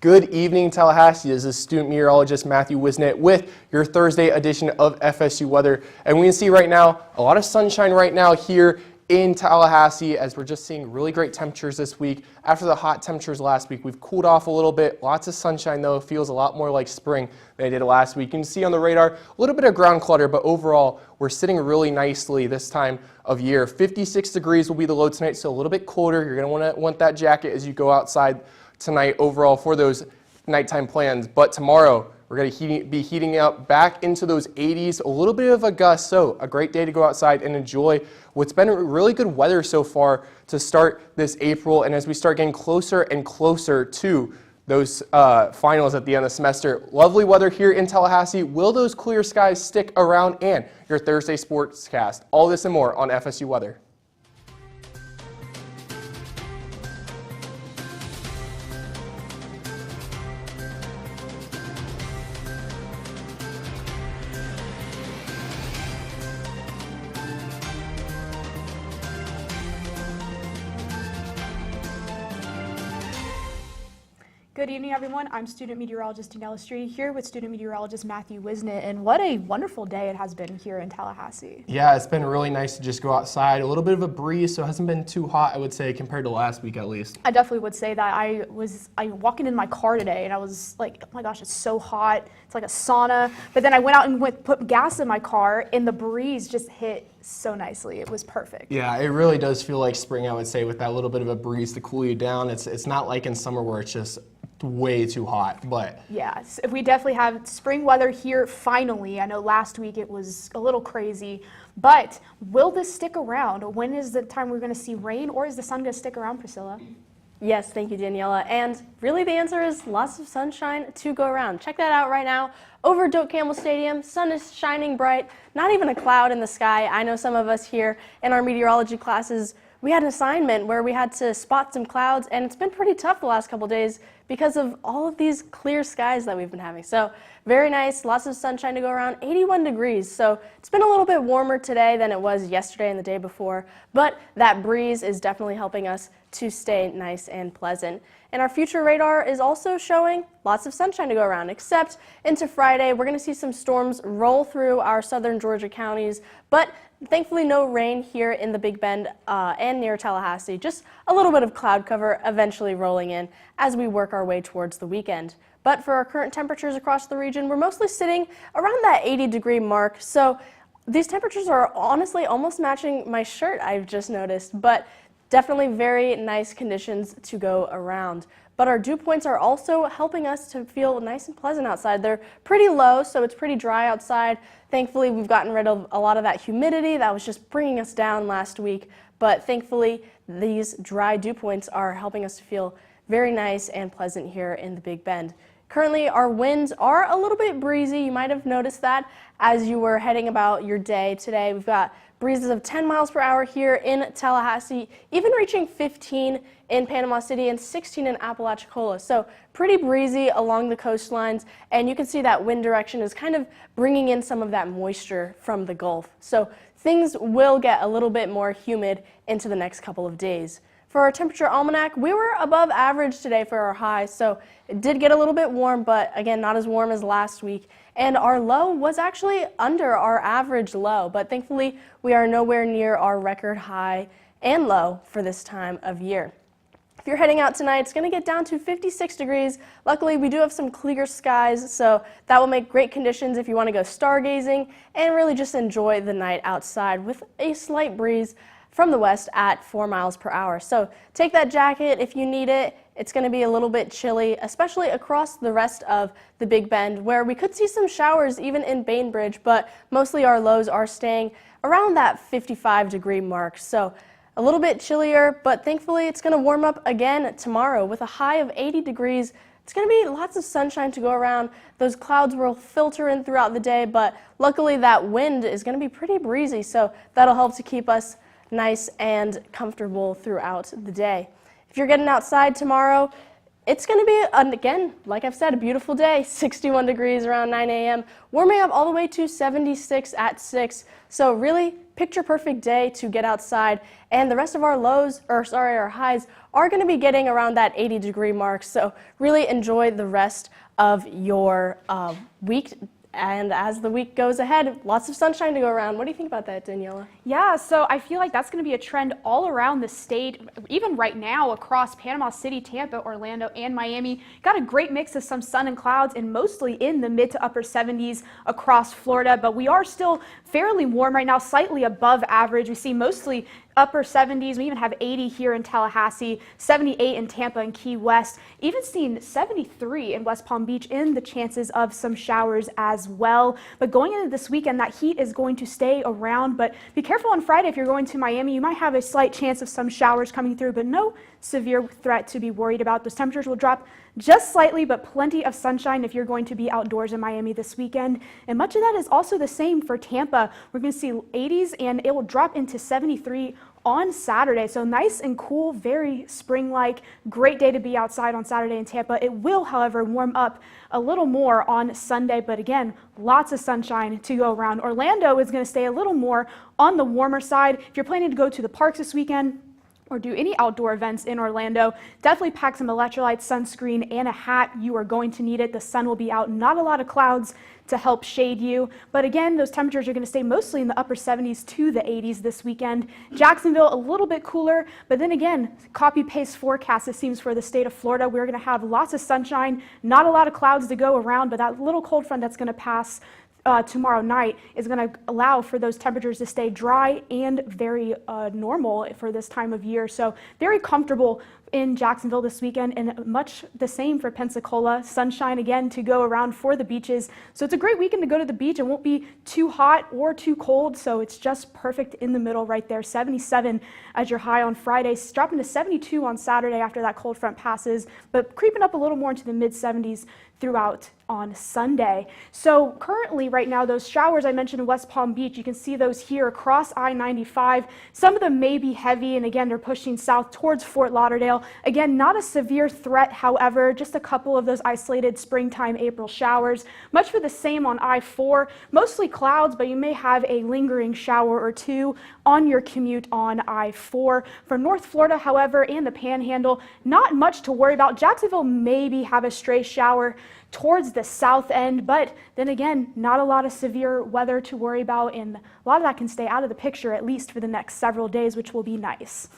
Good evening, Tallahassee. This is student meteorologist Matthew Wisnett with your Thursday edition of FSU weather. And we can see right now a lot of sunshine right now here in Tallahassee as we're just seeing really great temperatures this week. After the hot temperatures last week, we've cooled off a little bit. Lots of sunshine though. It feels a lot more like spring than it did last week. You can see on the radar a little bit of ground clutter, but overall we're sitting really nicely this time of year. 56 degrees will be the low tonight, so a little bit colder. You're going to want that jacket as you go outside tonight overall for those nighttime plans. But tomorrow we're going to be heating up back into those 80s, a little bit of a gust, so a great day to go outside and enjoy what's been really good weather so far to start this April. And as we start getting closer and closer to those finals at the end of the semester, lovely weather here in Tallahassee. Will those clear skies stick around? And your Thursday sportscast. All this and more on FSU weather. Good evening, everyone. I'm student meteorologist Daniela Street here with student meteorologist Matthew Wisnett, and what a wonderful day it has been here in Tallahassee. Yeah, it's been really nice to just go outside. A little bit of a breeze, so it hasn't been too hot, I would say, compared to last week at least. I definitely would say that. I walking in my car today, and I was like, oh my gosh, it's so hot. It's like a sauna. But then I went out and put gas in my car, and the breeze just hit so nicely. It was perfect. Yeah, it really does feel like spring, I would say, with that little bit of a breeze to cool you down. It's not like in summer where it's just way too hot, but yes, we definitely have spring weather here finally. I know last week it was a little crazy, but will this stick around? When is the time we're going to see rain, or is the sun going to stick around, Priscilla? Yes, thank you, Daniela. And really the answer is lots of sunshine to go around. Check that out right now. Over Doak Campbell Stadium, sun is shining bright, not even a cloud in the sky. I know some of us here in our meteorology classes, we had an assignment where we had to spot some clouds, and it's been pretty tough the last couple days because of all of these clear skies that we've been having. So very nice, lots of sunshine to go around, 81 degrees. So it's been a little bit warmer today than it was yesterday and the day before, but that breeze is definitely helping us to stay nice and pleasant. And our future radar is also showing lots of sunshine to go around, except into Friday. We're going to see some storms roll through our southern Georgia counties, but thankfully no rain here in the Big Bend and near Tallahassee. Just a little bit of cloud cover eventually rolling in as we work our way towards the weekend. But for our current temperatures across the region, we're mostly sitting around that 80-degree mark. So these temperatures are honestly almost matching my shirt, I've just noticed, but definitely very nice conditions to go around. But our dew points are also helping us to feel nice and pleasant outside. They're pretty low, so it's pretty dry outside. Thankfully, we've gotten rid of a lot of that humidity that was just bringing us down last week. But thankfully, these dry dew points are helping us to feel very nice and pleasant here in the Big Bend. Currently, our winds are a little bit breezy. You might have noticed that as you were heading about your day today. We've got breezes of 10 miles per hour here in Tallahassee, even reaching 15 in Panama City and 16 in Apalachicola. So pretty breezy along the coastlines, and you can see that wind direction is kind of bringing in some of that moisture from the Gulf. So things will get a little bit more humid into the next couple of days. For our temperature almanac, we were above average today for our high, so it did get a little bit warm, but again, not as warm as last week. And our low was actually under our average low, but thankfully we are nowhere near our record high and low for this time of year. If you're heading out tonight, it's going to get down to 56 degrees. Luckily, we do have some clear skies, so that will make great conditions if you want to go stargazing and really just enjoy the night outside with a slight breeze from the west at 4 miles per hour. So take that jacket if you need it. It's going to be a little bit chilly, especially across the rest of the Big Bend, where we could see some showers even in Bainbridge, but mostly our lows are staying around that 55-degree mark. So a little bit chillier, but thankfully it's going to warm up again tomorrow with a high of 80 degrees. It's going to be lots of sunshine to go around. Those clouds will filter in throughout the day, but luckily that wind is going to be pretty breezy, so that'll help to keep us nice and comfortable throughout the day. If you're getting outside tomorrow, it's going to be, again, like I've said, a beautiful day. 61 degrees around 9 a.m. Warming up all the way to 76 at 6. So really picture perfect day to get outside. And the rest of our our highs are going to be getting around that 80-degree mark. So really enjoy the rest of your week. And as the week goes ahead, lots of sunshine to go around. What do you think about that, Daniela? Yeah, so I feel like that's going to be a trend all around the state, even right now across Panama City, Tampa, Orlando, and Miami. Got a great mix of some sun and clouds and mostly in the mid to upper 70s across Florida, but we are still fairly warm right now, slightly above average. We see mostly upper 70s. We even have 80 here in Tallahassee, 78 in Tampa and Key West, even seen 73 in West Palm Beach in the chances of some showers as well. But going into this weekend, that heat is going to stay around, but be careful on Friday if you're going to Miami. You might have a slight chance of some showers coming through, but no severe threat to be worried about. Those temperatures will drop just slightly, but plenty of sunshine if you're going to be outdoors in Miami this weekend. And much of that is also the same for Tampa. We're going to see 80s and it will drop into 73 on Saturday. So nice and cool, very spring-like, great day to be outside on Saturday in Tampa. It will, however, warm up a little more on Sunday, but again, lots of sunshine to go around. Orlando is going to stay a little more on the warmer side. If you're planning to go to the parks this weekend, or do any outdoor events in Orlando, definitely pack some electrolytes, sunscreen, and a hat. You are going to need it. The sun will be out. Not a lot of clouds to help shade you. But again, those temperatures are going to stay mostly in the upper 70s to the 80s this weekend. Jacksonville, a little bit cooler. But then again, copy-paste forecast, it seems, for the state of Florida. We're going to have lots of sunshine, not a lot of clouds to go around, but that little cold front that's going to pass tomorrow night is going to allow for those temperatures to stay dry and very normal for this time of year. So very comfortable in Jacksonville this weekend, and much the same for Pensacola. Sunshine again to go around for the beaches. So it's a great weekend to go to the beach. It won't be too hot or too cold, so it's just perfect in the middle right there. 77 as your high on Friday, dropping to 72 on Saturday after that cold front passes, but creeping up a little more into the mid 70s throughout on Sunday. So currently right now, those showers I mentioned in West Palm Beach, you can see those here across I-95. Some of them may be heavy, and again, they're pushing south towards Fort Lauderdale. Again, not a severe threat, however, just a couple of those isolated springtime April showers. Much for the same on I-4, mostly clouds, but you may have a lingering shower or two on your commute on I-4. For North Florida, however, and the Panhandle, not much to worry about. Jacksonville maybe have a stray shower towards the south end, but then again, not a lot of severe weather to worry about, and a lot of that can stay out of the picture at least for the next several days, which will be nice.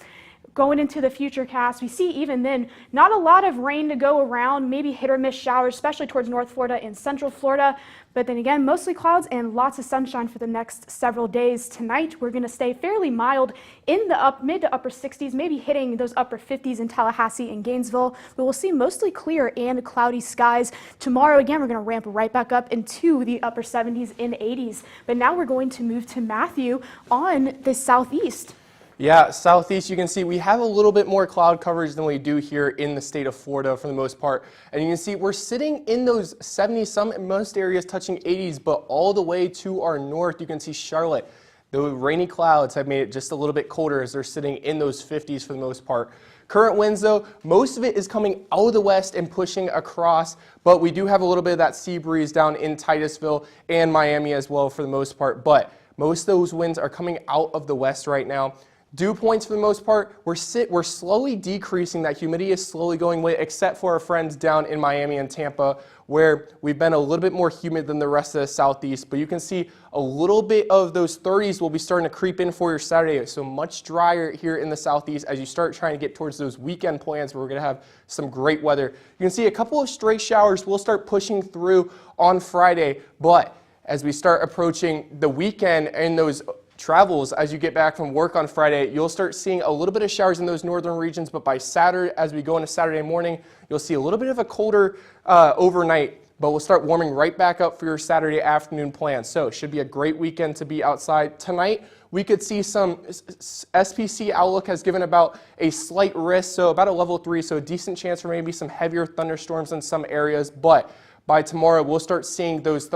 Going into the future cast, we see even then not a lot of rain to go around, maybe hit or miss showers, especially towards North Florida and Central Florida. But then again, mostly clouds and lots of sunshine for the next several days. Tonight, we're going to stay fairly mild in the mid to upper 60s, maybe hitting those upper 50s in Tallahassee and Gainesville. But we'll see mostly clear and cloudy skies. Tomorrow, again, we're going to ramp right back up into the upper 70s and 80s. But now we're going to move to Matthew on the southeast. Yeah, southeast, you can see we have a little bit more cloud coverage than we do here in the state of Florida for the most part. And you can see we're sitting in those 70s, some in most areas touching 80s, but all the way to our north, you can see Charlotte. The rainy clouds have made it just a little bit colder as they're sitting in those 50s for the most part. Current winds, though, most of it is coming out of the west and pushing across, but we do have a little bit of that sea breeze down in Titusville and Miami as well for the most part. But most of those winds are coming out of the west right now. Dew points for the most part, we're slowly decreasing. That humidity is slowly going away, except for our friends down in Miami and Tampa, where we've been a little bit more humid than the rest of the southeast. But you can see a little bit of those 30s will be starting to creep in for your Saturday. So much drier here in the southeast as you start trying to get towards those weekend plans where we're going to have some great weather. You can see a couple of stray showers will start pushing through on Friday, but as we start approaching the weekend and those travels, as you get back from work on Friday, you'll start seeing a little bit of showers in those northern regions, but by Saturday, as we go into Saturday morning, you'll see a little bit of a colder overnight, but we'll start warming right back up for your Saturday afternoon plans. So it should be a great weekend to be outside. Tonight, we could see some SPC outlook has given about a slight risk, so about a level 3, so a decent chance for maybe some heavier thunderstorms in some areas, but by tomorrow, we'll start seeing those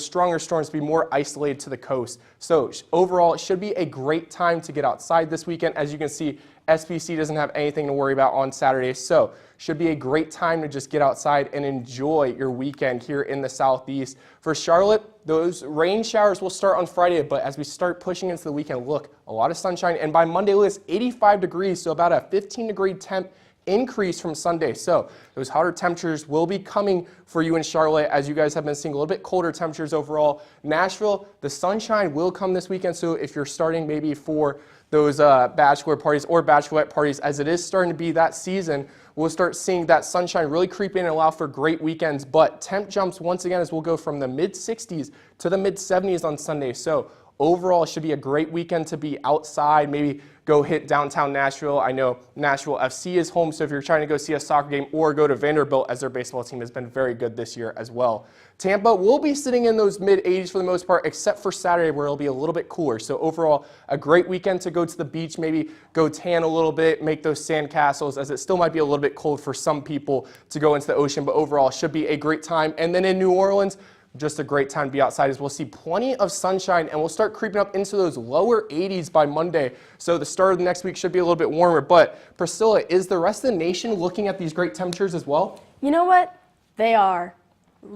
stronger storms be more isolated to the coast. So overall, it should be a great time to get outside this weekend. As you can see, SBC doesn't have anything to worry about on Saturday, so should be a great time to just get outside and enjoy your weekend here in the southeast. For Charlotte, those rain showers will start on Friday, but as we start pushing into the weekend, look, a lot of sunshine, and by Monday, it's 85 degrees, so about a 15-degree temp increase from Sunday. So those hotter temperatures will be coming for you in Charlotte, as you guys have been seeing a little bit colder temperatures overall. Nashville, the sunshine will come this weekend, so if you're starting maybe for those bachelor parties or bachelorette parties, as it is starting to be that season, we'll start seeing that sunshine really creep in and allow for great weekends. But temp jumps once again as we'll go from the mid-60s to the mid-70s on Sunday. So overall, it should be a great weekend to be outside, maybe go hit downtown Nashville. I know Nashville FC is home, so if you're trying to go see a soccer game or go to Vanderbilt, as their baseball team has been very good this year as well. Tampa will be sitting in those mid-80s for the most part, except for Saturday where it'll be a little bit cooler. So overall, a great weekend to go to the beach, maybe go tan a little bit, make those sand castles, as it still might be a little bit cold for some people to go into the ocean, but overall should be a great time. And then in New Orleans, just a great time to be outside as we'll see plenty of sunshine and we'll start creeping up into those lower 80s by Monday. So the start of the next week should be a little bit warmer. But Priscilla, is the rest of the nation looking at these great temperatures as well? You know what? They are.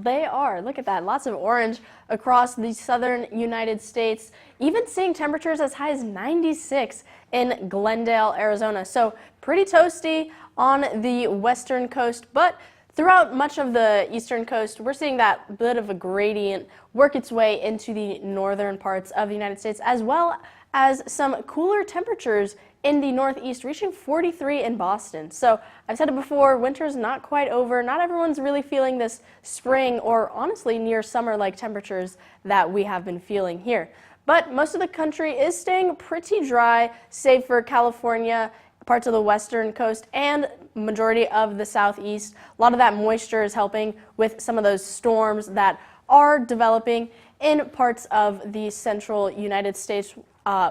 They are. Look at that. Lots of orange across the southern United States. Even seeing temperatures as high as 96 in Glendale, Arizona. So pretty toasty on the western coast, but throughout much of the eastern coast, we're seeing that bit of a gradient work its way into the northern parts of the United States, as well as some cooler temperatures in the northeast, reaching 43 in Boston. So I've said it before, winter's not quite over. Not everyone's really feeling this spring or honestly near summer-like temperatures that we have been feeling here. But most of the country is staying pretty dry, save for California, parts of the western coast, and majority of the southeast. A lot of that moisture is helping with some of those storms that are developing in parts of the central United States,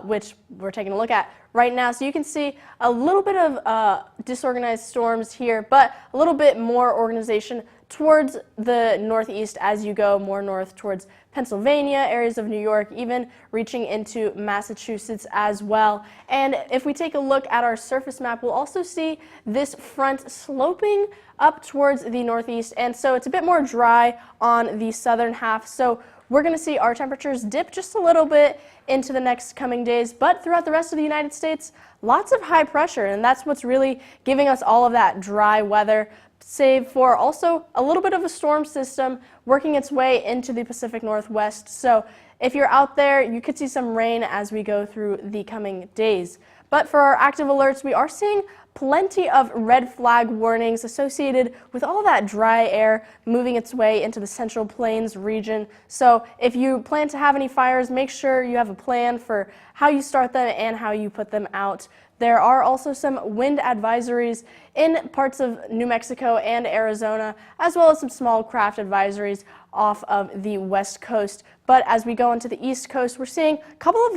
which we're taking a look at right now. So you can see a little bit of disorganized storms here, but a little bit more organization towards the northeast as you go more north towards Pennsylvania, areas of New York, even reaching into Massachusetts as well. And if we take a look at our surface map, we'll also see this front sloping up towards the northeast, and so it's a bit more dry on the southern half. So we're going to see our temperatures dip just a little bit into the next coming days, but throughout the rest of the United States, lots of high pressure, and that's what's really giving us all of that dry weather, save for also a little bit of a storm system working its way into the Pacific Northwest. So if you're out there, you could see some rain as we go through the coming days. But for our active alerts, we are seeing plenty of red flag warnings associated with all that dry air moving its way into the Central Plains region. So if you plan to have any fires, make sure you have a plan for how you start them and how you put them out. There are also some wind advisories in parts of New Mexico and Arizona, as well as some small craft advisories off of the west coast. But as we go into the east coast, we're seeing a couple of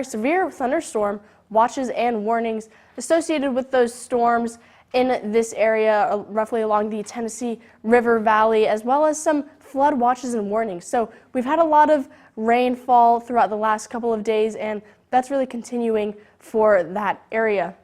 severe thunderstorm watches and warnings associated with those storms in this area, roughly along the Tennessee River Valley, as well as some flood watches and warnings. So we've had a lot of rainfall throughout the last couple of days, and that's really continuing for that area.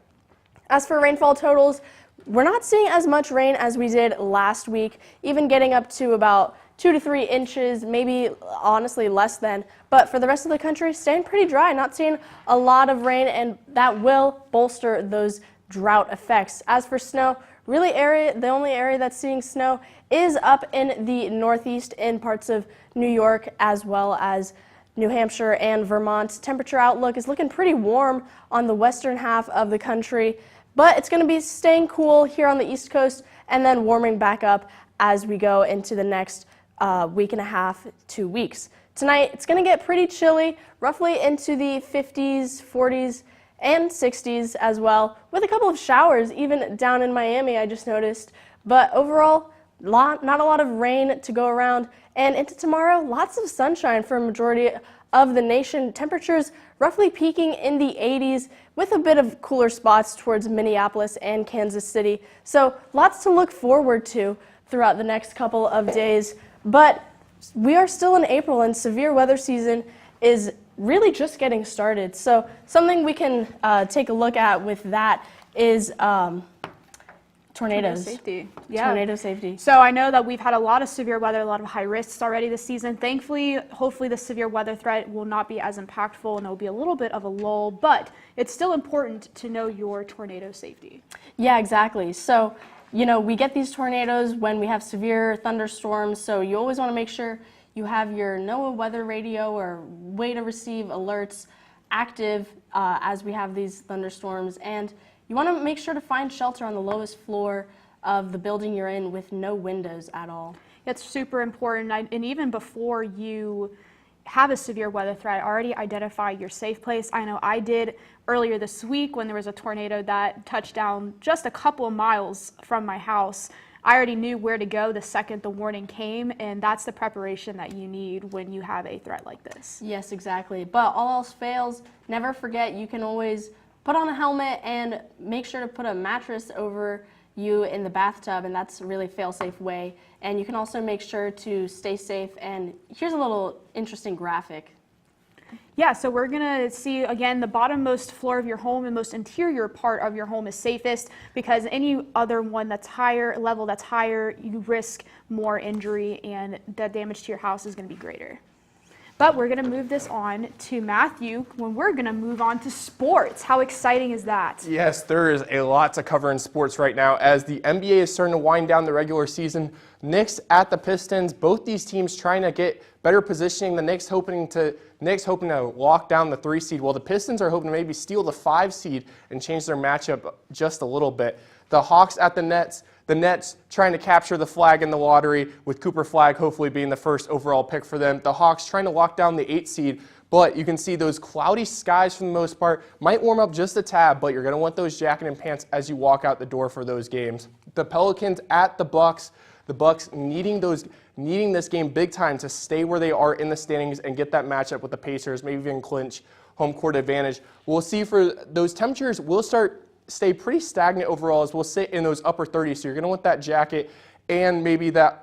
As for rainfall totals, we're not seeing as much rain as we did last week, even getting up to about 2 to 3 inches, maybe honestly less than. But for the rest of the country, staying pretty dry, not seeing a lot of rain, and that will bolster those drought effects. As for snow, really the only area that's seeing snow is up in the northeast in parts of New York as well as New Hampshire and Vermont. Temperature outlook is looking pretty warm on the western half of the country, but it's going to be staying cool here on the East Coast and then warming back up as we go into the next week and a half, 2 weeks. Tonight, it's going to get pretty chilly, roughly into the 50s, 40s, and 60s as well, with a couple of showers even down in Miami, I just noticed. But overall, not a lot of rain to go around. And into tomorrow, lots of sunshine for a majority of the nation. Temperatures roughly peaking in the 80s with a bit of cooler spots towards Minneapolis and Kansas City. So lots to look forward to. throughout the next couple of days. But we are still in April, and severe weather season is really just getting started. So something we can take a look at with that is tornadoes. Safety. Yeah. Tornado safety. So I know that we've had a lot of severe weather, a lot of high risks already this season. Thankfully, hopefully the severe weather threat will not be as impactful and there'll be a little bit of a lull, but it's still important to know your tornado safety. Yeah, exactly. So, we get these tornadoes when we have severe thunderstorms, so you always want to make sure you have your NOAA weather radio or way to receive alerts active as we have these thunderstorms. And you want to make sure to find shelter on the lowest floor of the building you're in with no windows at all. It's super important, and even before you have a severe weather threat, already identify your safe place. I know I did earlier this week when there was a tornado that touched down just a couple of miles from my house. I already knew where to go the second the warning came, and that's the preparation that you need when you have a threat like this. Yes, exactly. But all else fails, never forget you can always put on a helmet and make sure to put a mattress over you in the bathtub, and that's a really fail-safe way. And you can also make sure to stay safe. And here's a little interesting graphic. Yeah, so we're gonna see, again, the bottommost floor of your home and most interior part of your home is safest, because any other one that's higher, level that's higher, you risk more injury and the damage to your house is gonna be greater. But we're gonna move this on to Matthew when we're gonna move on to sports. How exciting is that? Yes, there is a lot to cover in sports right now as the NBA is starting to wind down the regular season. Knicks at the Pistons, both these teams trying to get better positioning. The Knicks hoping to lock down the 3 seed, while the Pistons are hoping to maybe steal the 5 seed and change their matchup just a little bit. The Hawks at the Nets. The Nets trying to capture the flag in the lottery, with Cooper Flag hopefully being the first overall pick for them. The Hawks trying to lock down the 8 seed, but you can see those cloudy skies for the most part might warm up just a tad, but you're going to want those jacket and pants as you walk out the door for those games. The Pelicans at the Bucks. The Bucks needing this game big time to stay where they are in the standings and get that matchup with the Pacers, maybe even clinch home court advantage. We'll see for those temperatures will stay pretty stagnant overall as we'll sit in those upper 30s. So you're going to want that jacket and maybe that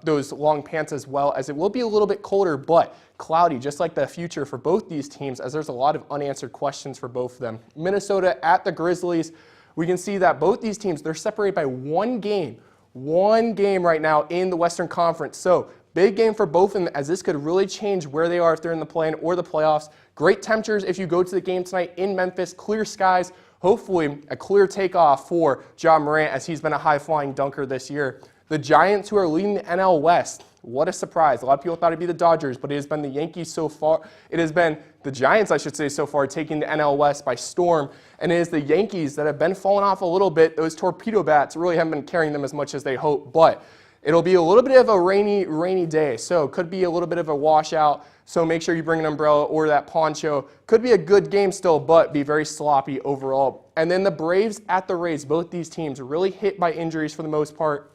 those long pants as well, as it will be a little bit colder but cloudy, just like the future for both these teams, as there's a lot of unanswered questions for both of them. Minnesota at the Grizzlies. We can see that both these teams, they're separated by one game right now in the Western Conference. So big game for both of them, as this could really change where they are if they're in the play-in or the playoffs. Great temperatures if you go to the game tonight in Memphis. Clear skies. Hopefully a clear takeoff for Ja Morant, as he's been a high-flying dunker this year. The Giants, who are leading the NL West. What a surprise. A lot of people thought it'd be the Dodgers, but it has been the Yankees so far. It has been the Giants, I should say, so far, taking the NL West by storm. And it is the Yankees that have been falling off a little bit. Those torpedo bats really haven't been carrying them as much as they hope. But it'll be a little bit of a rainy day, so could be a little bit of a washout. So make sure you bring an umbrella or that poncho. Could be a good game still, but be very sloppy overall. And then the Braves at the Rays. Both these teams are really hit by injuries for the most part,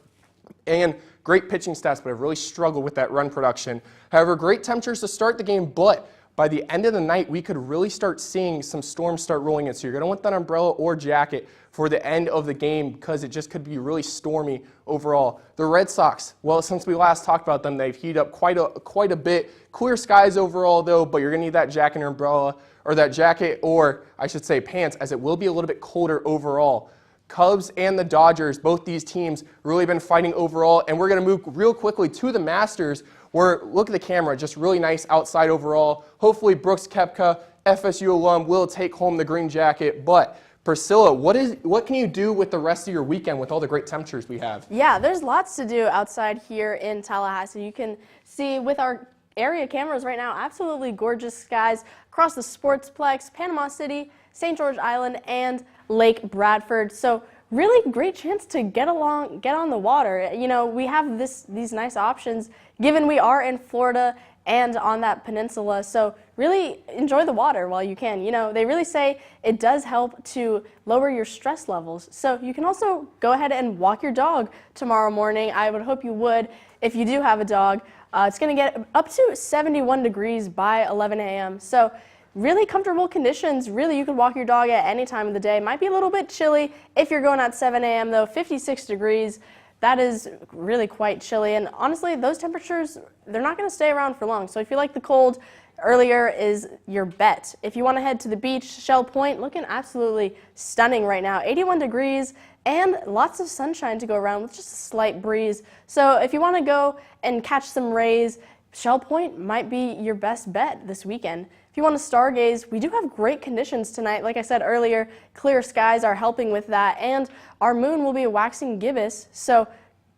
and great pitching stats, but have really struggled with that run production. However, great temperatures to start the game, but by the end of the night, we could really start seeing some storms start rolling in. So you're going to want that umbrella or jacket for the end of the game, because it just could be really stormy overall. The Red Sox, well, since we last talked about them, they've heated up quite a bit. Clear skies overall, though, but you're going to need that jacket or umbrella, or that jacket, or I should say pants, as it will be a little bit colder overall. Cubs and the Dodgers, both these teams really been fighting overall, and we're going to move real quickly to the Masters, where, look at the camera, just really nice outside overall. Hopefully Brooks Koepka, FSU alum, will take home the green jacket. But Priscilla, what can you do with the rest of your weekend with all the great temperatures we have? Yeah, there's lots to do outside here in Tallahassee. You can see with our area cameras right now, absolutely gorgeous skies across the Sportsplex, Panama City, St. George Island, and Lake Bradford. So really great chance to get on the water. You know, we have these nice options given we are in Florida and on that peninsula. So really enjoy the water while you can. You know, they really say it does help to lower your stress levels. So you can also go ahead and walk your dog tomorrow morning. I would hope you would if you do have a dog. It's going to get up to 71 degrees by 11 a.m. So really comfortable conditions. Really, you can walk your dog at any time of the day. Might be a little bit chilly if you're going at 7 a.m. though. 56 degrees. that is really quite chilly. And honestly, those temperatures, they're not going to stay around for long. So if you like the cold, earlier is your bet. If you want to head to the beach, Shell Point, looking absolutely stunning right now. 81 degrees and lots of sunshine to go around with just a slight breeze. So if you want to go and catch some rays, Shell Point might be your best bet this weekend. If you want to stargaze, we do have great conditions tonight. Like I said earlier, clear skies are helping with that, and our moon will be a waxing gibbous, so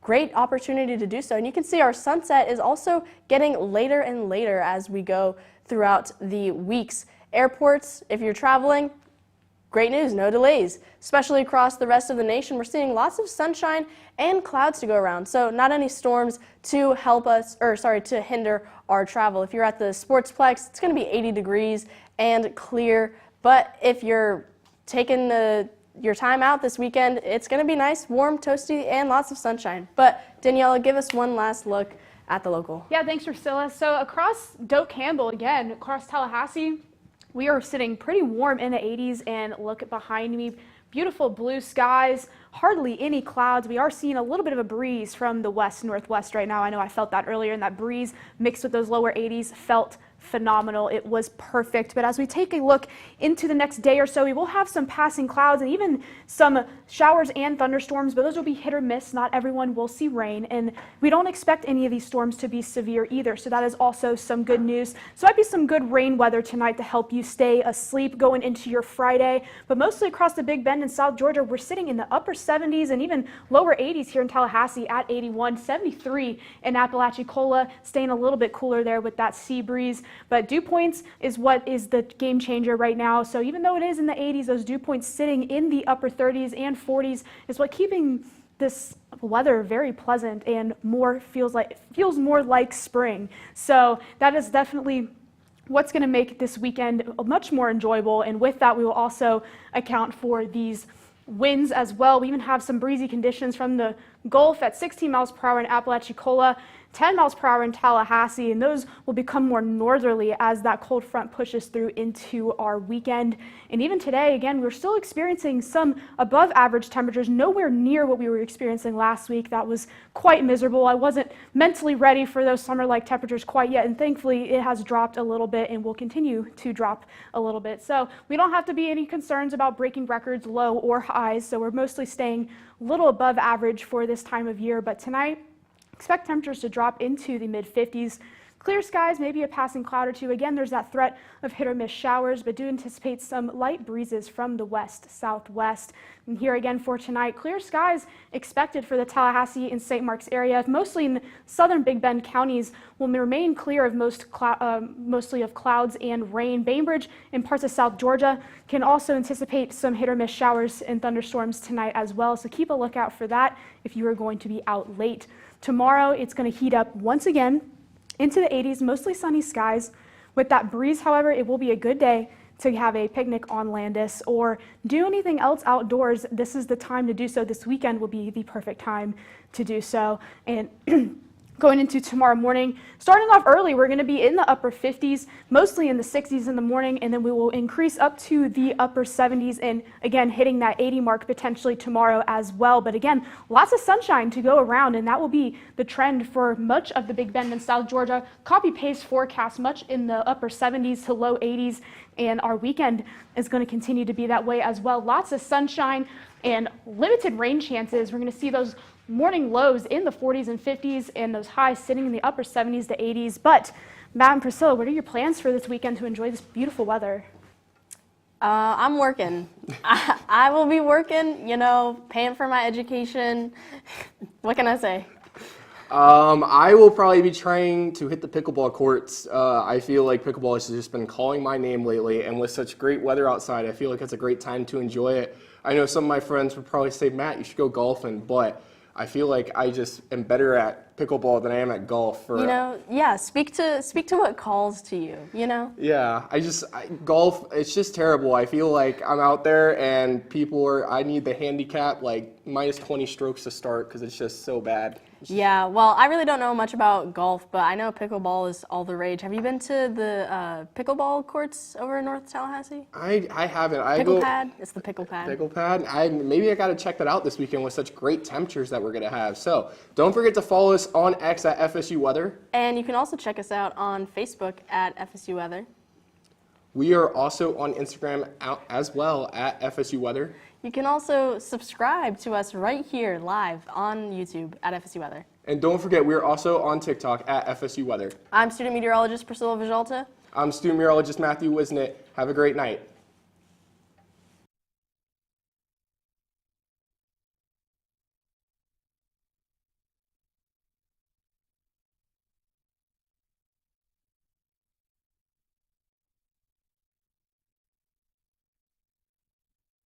great opportunity to do so. And you can see our sunset is also getting later and later as we go throughout the weeks. Airports, if you're traveling, great news, no delays. Especially across the rest of the nation, we're seeing lots of sunshine and clouds to go around. So not any storms to help us, to hinder our travel. If you're at the Sportsplex, it's going to be 80 degrees and clear. But if you're taking your time out this weekend, it's going to be nice, warm, toasty, and lots of sunshine. But Daniela, give us one last look at the local. Yeah, thanks, Priscilla. So across Doak Campbell, again, across Tallahassee, we are sitting pretty warm in the 80s, and look behind me, beautiful blue skies, hardly any clouds. We are seeing a little bit of a breeze from the west-northwest right now. I know I felt that earlier, and that breeze mixed with those lower 80s felt phenomenal. It was perfect. But as we take a look into the next day or so, we will have some passing clouds and even some showers and thunderstorms, but those will be hit or miss. Not everyone will see rain, and we don't expect any of these storms to be severe either. So that is also some good news. So might be some good rain weather tonight to help you stay asleep going into your Friday. But mostly across the Big Bend in South Georgia, we're sitting in the upper 70s and even lower 80s here in Tallahassee at 81, 73 in Apalachicola, staying a little bit cooler there with that sea breeze. But dew points is what is the game changer right now. So even though it is in the 80s, those dew points sitting in the upper 30s and 40s is what keeping this weather very pleasant and feels more like spring. So that is definitely what's going to make this weekend much more enjoyable. And with that, we will also account for these winds as well. We even have some breezy conditions from the Gulf at 16 miles per hour in Apalachicola, 10 miles per hour in Tallahassee, and those will become more northerly as that cold front pushes through into our weekend. And even today, again, we're still experiencing some above average temperatures, nowhere near what we were experiencing last week. That was quite miserable. I wasn't mentally ready for those summer-like temperatures quite yet, and thankfully it has dropped a little bit and will continue to drop a little bit. So we don't have to be any concerns about breaking records, low or highs, so we're mostly staying a little above average for this time of year. But tonight, expect temperatures to drop into the mid-50s. Clear skies, maybe a passing cloud or two. Again, there's that threat of hit or miss showers, but do anticipate some light breezes from the west-southwest. And here again for tonight, clear skies expected for the Tallahassee and St. Marks area. Mostly in the southern Big Bend counties will remain clear of mostly of clouds and rain. Bainbridge and parts of South Georgia can also anticipate some hit or miss showers and thunderstorms tonight as well. So keep a lookout for that if you are going to be out late. Tomorrow, it's going to heat up once again into the 80s, mostly sunny skies. With that breeze, however, it will be a good day to have a picnic on Landis or do anything else outdoors. This is the time to do so. This weekend will be the perfect time to do so. And going into tomorrow morning, starting off early, we're going to be in the upper 50s, mostly in the 60s in the morning, and then we will increase up to the upper 70s and again hitting that 80 mark potentially tomorrow as well. But again, lots of sunshine to go around, and that will be the trend for much of the Big Bend in South Georgia. Copy-paste forecast much in the upper 70s to low 80s, and our weekend is going to continue to be that way as well. Lots of sunshine and limited rain chances. We're going to see those morning lows in the 40s and 50s and those highs sitting in the upper 70s to 80s. But Matt and Priscilla, what are your plans for this weekend to enjoy this beautiful weather? I'm working. I will be working, paying for my education. What can I say? I will probably be trying to hit the pickleball courts. I feel like pickleball has just been calling my name lately, and with such great weather outside, I feel like it's a great time to enjoy it. I know some of my friends would probably say, Matt, you should go golfing, but I feel like I just am better at pickleball than I am at golf. For, You know, yeah, speak to what calls to you, you know? Yeah, golf, it's just terrible. I feel like I'm out there and I need the handicap like minus 20 strokes to start because it's just so bad. Yeah, well, I really don't know much about golf, but I know pickleball is all the rage. Have you been to the pickleball courts over in North Tallahassee? I haven't. Pickle pad? It's the pickle pad. Pickle pad. Maybe I got to check that out this weekend with such great temperatures that we're going to have. So don't forget to follow us on X at FSU Weather. And you can also check us out on Facebook at FSU Weather. We are also on Instagram as well at FSU Weather. You can also subscribe to us right here live on YouTube at FSU Weather. And don't forget, we are also on TikTok at FSU Weather. I'm student meteorologist Priscilla Vijalta. I'm student meteorologist Matthew Wisnett. Have a great night.